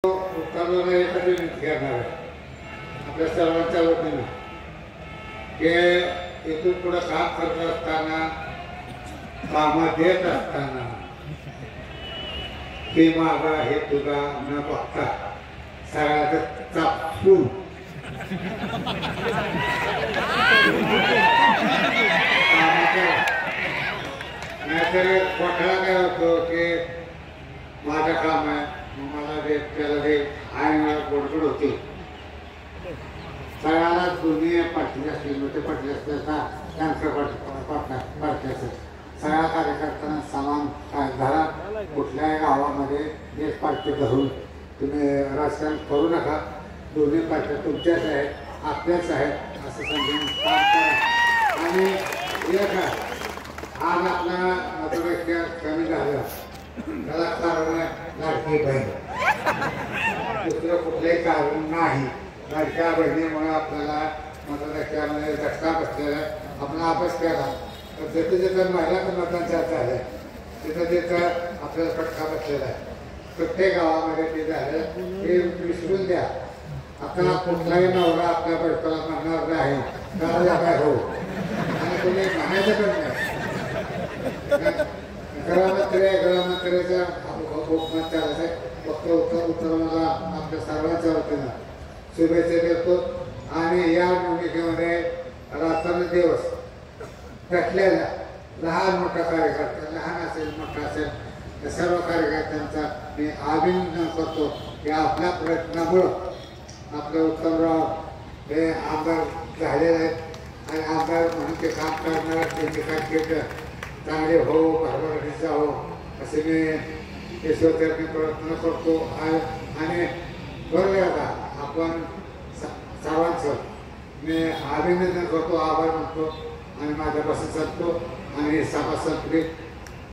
उत्तराला एखादी नीती करणार आहे आपल्या सर्वांच्या वतीनं की इथून पुढे काम करत असताना कामात येत असताना ते मागा हे तुझा न बघता सगळ्याचं चापसून नाहीतर कोठा काय होतो की माझं काम आहे मला दे त्याला दे आणि मला गोडगोड होते सगळ्याला दोन्ही पार्टी असतील मोठे पार्टी असतील त्यांचं पार्टी असेल सगळ्या कार्यकर्त्यांना समान घरात कुठल्याही गावामध्ये देश पार्टी धरून तुम्ही राजकारण करू नका दोन्ही पार्ट्या तुमच्याच आहेत आपल्याच आहेत असं समजून काम करा आणि एक आज आपला मतदार कमी झालं त्याला कारण लाडकी बहीण दुसरं कुठलंही कारण नाही लाडक्या बहिणीमुळे आपल्याला मतदारामध्ये झटका बसलेला आपण अभ्यास केला तर जिथे जिथं महिलांचं मतदान जास्त आहे तिथं तिथं आपल्याला फटका बसलेला आहे प्रत्येक गावामध्ये ते झालं हे विसरून द्या आता कुठलाही नवरा आपल्या बायकोला म्हणणार नाही त्याला काय हो आणि तुम्ही म्हणायचं पण नाही गृहमंत्र्याचा उपमत चालत आहे फक्त उत्तर मला आपल्या सर्वांच्या वतीनं शुभेच्छा देतो आणि या निवडणुकीमध्ये रात्रंदिवस पेटलेल्या लहान मोठा कार्यकर्ता लहान असेल मोठा असेल त्या सर्व कार्यकर्त्यांचा मी अभिनंदन करतो की आपल्या प्रयत्नामुळं आपले उत्तमराव हे आमदार झालेले आहेत आणि आमदार म्हणून ते काम करणारा त्यांचे कार्यकर्ते चांगले हो भरभराटीचा हो असे मी ईश्वरचरणी प्रयत्न करतो आणि बरोबर आता आपण सर्वांचं मी अभिनंदन करतो आभार मानतो आणि माझ्यापासून सांगतो आणि सभा संपली